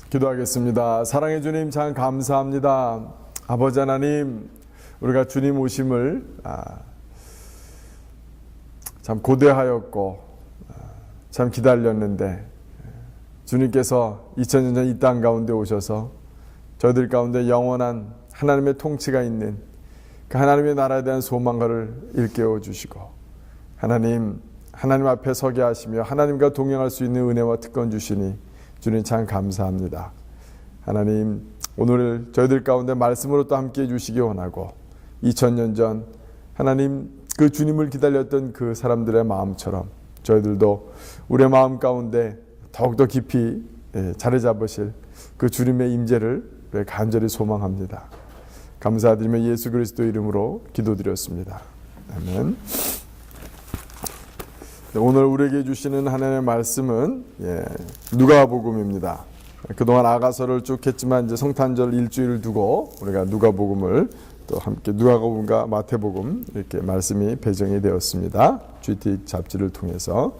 기도하겠습니다. 사랑의 주님 참 감사합니다. 아버지 하나님, 우리가 주님 오심을 참 고대하였고 참 기다렸는데 주님께서 2000년 전 이 땅 가운데 오셔서 저희들 가운데 영원한 하나님의 통치가 있는 그 하나님의 나라에 대한 소망을 일깨워 주시고 하나님 앞에 서게 하시며 하나님과 동행할 수 있는 은혜와 특권 주시니 주님 참 감사합니다. 하나님, 오늘 저희들 가운데 말씀으로 또 함께 해주시기 원하고 2000년 전 하나님 그 주님을 기다렸던 그 사람들의 마음처럼 저희들도 우리의 마음 가운데 더욱더 깊이 자리 잡으실 그 주님의 임재를 간절히 소망합니다. 감사드리며 예수 그리스도 이름으로 기도드렸습니다. 아멘. 오늘 우리에게 주시는 하나님의 말씀은 누가복음입니다. 그동안 아가서를 쭉 했지만 이제 성탄절 일주일을 두고 우리가 누가복음을 또 함께 누가복음과 마태복음 이렇게 말씀이 배정이 되었습니다. GT 잡지를 통해서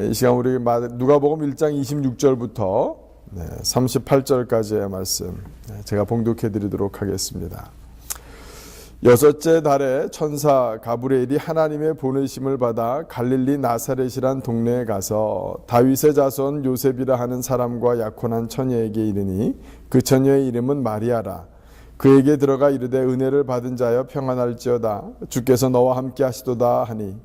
이 시간 우리 누가복음 1장 26절부터 38절까지의 말씀 제가 봉독해 드리도록 하겠습니다. 여섯째 달에 천사 가브리엘이 하나님의 보내심을 받아 갈릴리 나사렛이란 동네에 가서 다윗의 자손 요셉이라 하는 사람과 약혼한 처녀에게 이르니 그 처녀의 이름은 마리아라. 그에게 들어가 이르되 은혜를 받은 자여 평안할지어다. 주께서 너와 함께 하시도다 하니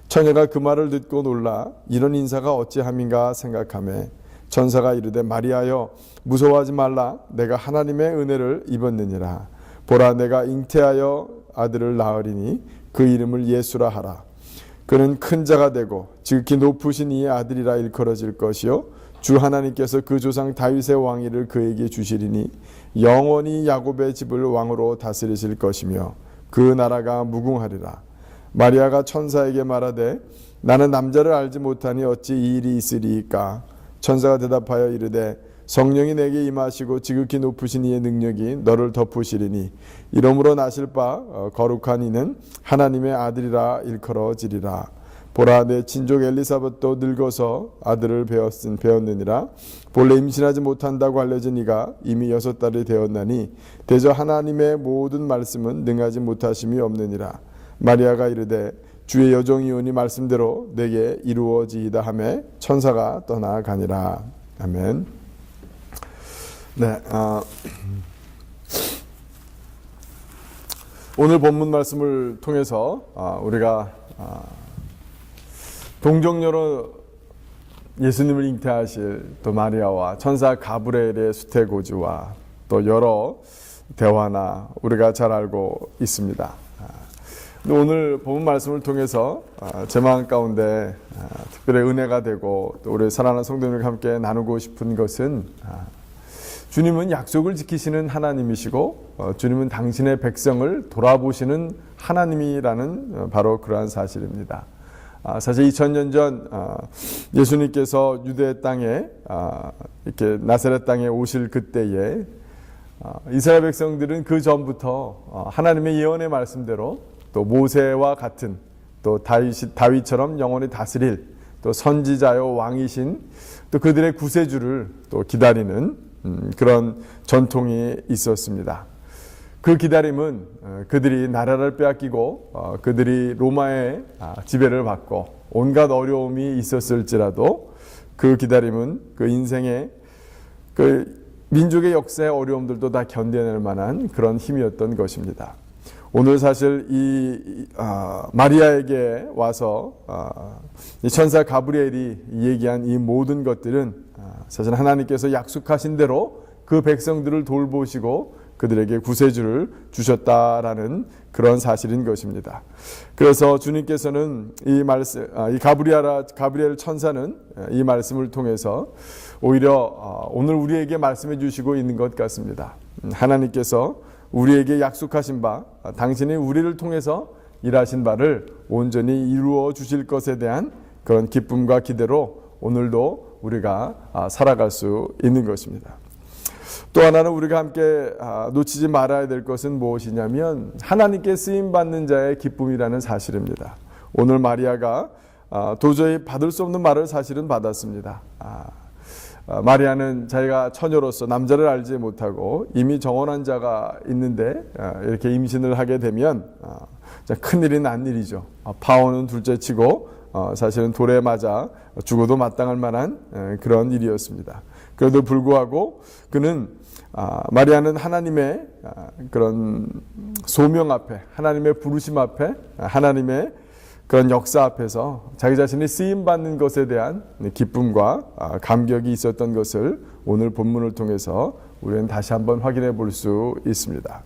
처녀가 그 말을 듣고 놀라 이런 인사가 어찌함인가 생각하매 천사가 이르되 마리아여 무서워하지 말라. 내가 하나님의 은혜를 입었느니라. 보라 내가 잉태하여 아들을 낳으리니 그 이름을 예수라 하라. 그는 큰 자가 되고 지극히 높으신 이의 아들이라 일컬어질 것이요 주 하나님께서 그 조상 다윗의 왕위를 그에게 주시리니 영원히 야곱의 집을 왕으로 다스리실 것이며 그 나라가 무궁하리라. 마리아가 천사에게 말하되 나는 남자를 알지 못하니 어찌 이 일이 있으리이까. 천사가 대답하여 이르되 성령이 내게 임하시고 지극히 높으신 이의 능력이 너를 덮으시리니 이러므로 나실 바 거룩한 이는 하나님의 아들이라 일컬어지리라. 보라 내 친족 엘리사벳도 늙어서 아들을 배웠느니라. 본래 임신하지 못한다고 알려진 이가 이미 6달이 되었나니 대저 하나님의 모든 말씀은 능하지 못하심이 없느니라. 마리아가 이르되 주의 여종이오니 말씀대로 내게 이루어지이다 하매 천사가 떠나가니라. 아멘. 오늘 본문 말씀을 통해서 우리가 동정녀로 예수님을 잉태하실 또 마리아와 천사 가브리엘의 수태고지와 또 여러 대화나 우리가 잘 알고 있습니다. 오늘 본문 말씀을 통해서 제 마음 가운데 특별히 은혜가 되고 또 우리 사랑하는 성도님과 함께 나누고 싶은 것은 주님은 약속을 지키시는 하나님이시고 주님은 당신의 백성을 돌아보시는 하나님이라는 바로 그러한 사실입니다. 사실 2000년 전 예수님께서 유대 땅에 이렇게 나사렛 땅에 오실 그때에 이스라엘 백성들은 그 전부터 하나님의 예언의 말씀대로 또 모세와 같은 또 다윗처럼 영원히 다스릴 또 선지자요 왕이신 또 그들의 구세주를 또 기다리는 그런 전통이 있었습니다. 그 기다림은 그들이 나라를 빼앗기고 그들이 로마의 지배를 받고 온갖 어려움이 있었을지라도 그 기다림은 그 인생의 그 민족의 역사의 어려움들도 다 견뎌낼 만한 그런 힘이었던 것입니다. 오늘 사실 이 마리아에게 와서 이 천사 가브리엘이 얘기한 이 모든 것들은 사실 하나님께서 약속하신 대로 그 백성들을 돌보시고 그들에게 구세주를 주셨다라는 그런 사실인 것입니다. 그래서 주님께서는 이 가브리엘 천사는 이 말씀을 통해서 오히려 오늘 우리에게 말씀해 주시고 있는 것 같습니다. 하나님께서 우리에게 약속하신 바 당신이 우리를 통해서 일하신 바를 온전히 이루어 주실 것에 대한 그런 기쁨과 기대로 오늘도 우리가 살아갈 수 있는 것입니다. 또 하나는 우리가 함께 놓치지 말아야 될 것은 무엇이냐면 하나님께 쓰임받는 자의 기쁨이라는 사실입니다. 오늘 마리아가 도저히 받을 수 없는 말을 사실은 받았습니다. 마리아는 자기가 처녀로서 남자를 알지 못하고 이미 정혼한 자가 있는데 이렇게 임신을 하게 되면 큰일이 난 일이죠. 파혼은 둘째치고 사실은 돌에 맞아 죽어도 마땅할 만한 그런 일이었습니다. 그래도 불구하고 그는 마리아는 하나님의 그런 소명 앞에, 하나님의 부르심 앞에, 하나님의 그런 역사 앞에서 자기 자신이 쓰임받는 것에 대한 기쁨과 감격이 있었던 것을 오늘 본문을 통해서 우리는 다시 한번 확인해 볼 수 있습니다.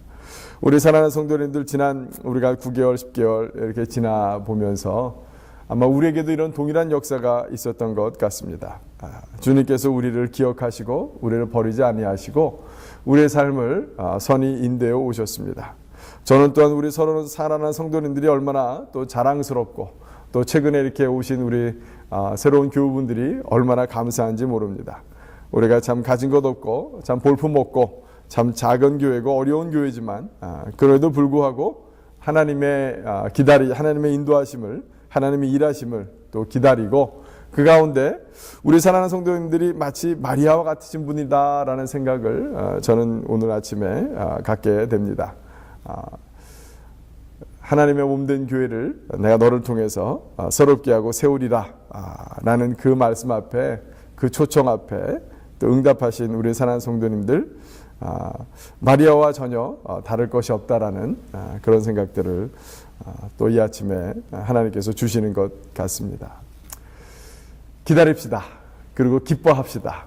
우리 사랑하는 성도님들, 지난 우리가 9개월, 10개월 이렇게 지나보면서 아마 우리에게도 이런 동일한 역사가 있었던 것 같습니다. 주님께서 우리를 기억하시고 우리를 버리지 아니하시고 우리의 삶을 선히 인도해 오셨습니다. 저는 또한 우리 서로 사랑하는 성도님들이 얼마나 또 자랑스럽고 또 최근에 이렇게 오신 우리 새로운 교우분들이 얼마나 감사한지 모릅니다. 우리가 참 가진 것 없고 참 볼품 없고 참 작은 교회고 어려운 교회지만 그래도 불구하고 하나님의 하나님의 인도하심을, 하나님의 일하심을 또 기다리고 그 가운데 우리 사랑하는 성도님들이 마치 마리아와 같으신 분이다라는 생각을 저는 오늘 아침에 갖게 됩니다. 하나님의 몸된 교회를 내가 너를 통해서 새롭게 하고 세우리라 라는 그 말씀 앞에, 그 초청 앞에 또 응답하신 우리 사랑하는 성도님들, 마리아와 전혀 다를 것이 없다라는 그런 생각들을 또 이 아침에 하나님께서 주시는 것 같습니다. 기다립시다. 그리고 기뻐합시다.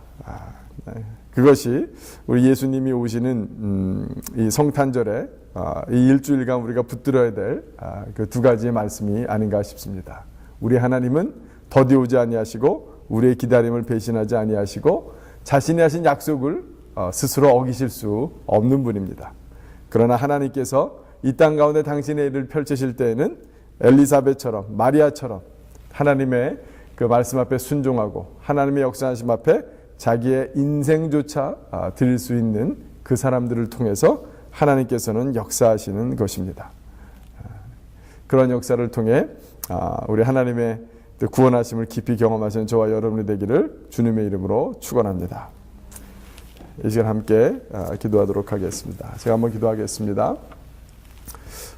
그것이 우리 예수님이 오시는 이 성탄절에 이 일주일간 우리가 붙들어야 될 그 두 가지의 말씀이 아닌가 싶습니다. 우리 하나님은 더디 오지 아니하시고 우리의 기다림을 배신하지 아니하시고 자신이 하신 약속을 스스로 어기실 수 없는 분입니다. 그러나 하나님께서 이 땅 가운데 당신의 일을 펼치실 때에는 엘리사벳처럼, 마리아처럼 하나님의 그 말씀 앞에 순종하고 하나님의 역사하심 앞에 자기의 인생조차 드릴 수 있는 그 사람들을 통해서 하나님께서는 역사하시는 것입니다. 그런 역사를 통해 우리 하나님의 구원하심을 깊이 경험하시는 저와 여러분이 되기를 주님의 이름으로 축원합니다. 이 시간 함께 기도하도록 하겠습니다. 제가 한번 기도하겠습니다.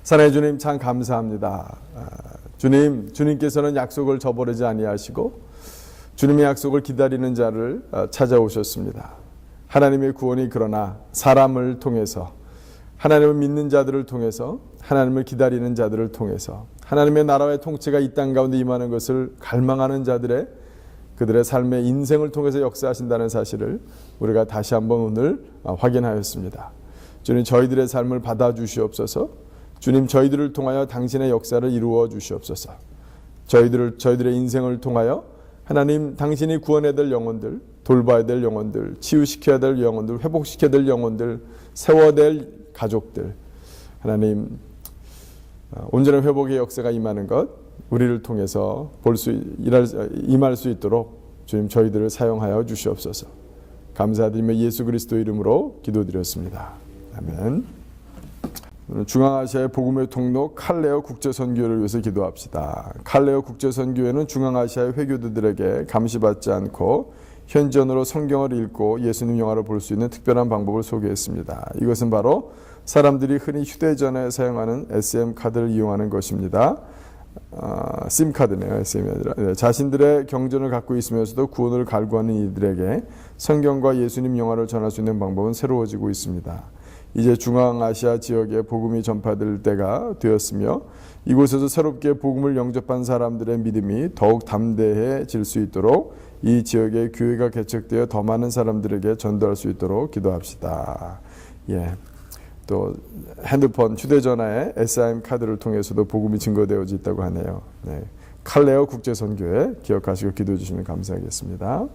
사랑의 주님, 참 감사합니다. 주님께서는 약속을 저버리지 아니하시고 주님의 약속을 기다리는 자를 찾아오셨습니다. 하나님의 구원이 그러나 사람을 통해서, 하나님을 믿는 자들을 통해서, 하나님을 기다리는 자들을 통해서 하나님의 나라의 통치가 이 땅 가운데 임하는 것을 갈망하는 자들의 그들의 삶의 인생을 통해서 역사하신다는 사실을 우리가 다시 한번 오늘 확인하였습니다. 주님, 저희들의 삶을 받아주시옵소서. 주님, 저희들을 통하여 당신의 역사를 이루어 주시옵소서. 저희들의 인생을 통하여 하나님, 당신이 구원해야 될 영혼들, 돌봐야 될 영혼들, 치유시켜야 될 영혼들, 회복시켜야 될 영혼들, 세워야 될 가족들, 하나님, 온전한 회복의 역사가 임하는 것, 우리를 통해서 임할 수 있도록 주님, 저희들을 사용하여 주시옵소서. 감사드리며 예수 그리스도 이름으로 기도드렸습니다. 아멘. 중앙아시아의 복음의 통로 칼레오 국제선교회를 위해서 기도합시다. 칼레오 국제선교회는 중앙아시아의 회교도들에게 감시받지 않고 현지언어로 성경을 읽고 예수님 영화를 볼 수 있는 특별한 방법을 소개했습니다. 이것은 바로 사람들이 흔히 휴대전화에 사용하는 SM카드를 이용하는 것입니다. 심카드네요. SM이 아니라. 자신들의 경전을 갖고 있으면서도 구원을 갈구하는 이들에게 성경과 예수님 영화를 전할 수 있는 방법은 새로워지고 있습니다. 이제 중앙아시아 지역에 복음이 전파될 때가 되었으며 이곳에서 새롭게 복음을 영접한 사람들의 믿음이 더욱 담대해질 수 있도록 이 지역에 교회가 개척되어 더 많은 사람들에게 전도할 수 있도록 기도합시다. 또 핸드폰, 휴대전화에 SIM 카드를 통해서도 복음이 증거되어져 있다고 하네요. 칼레오 국제선교회 기억하시고 기도해 주시면 감사하겠습니다.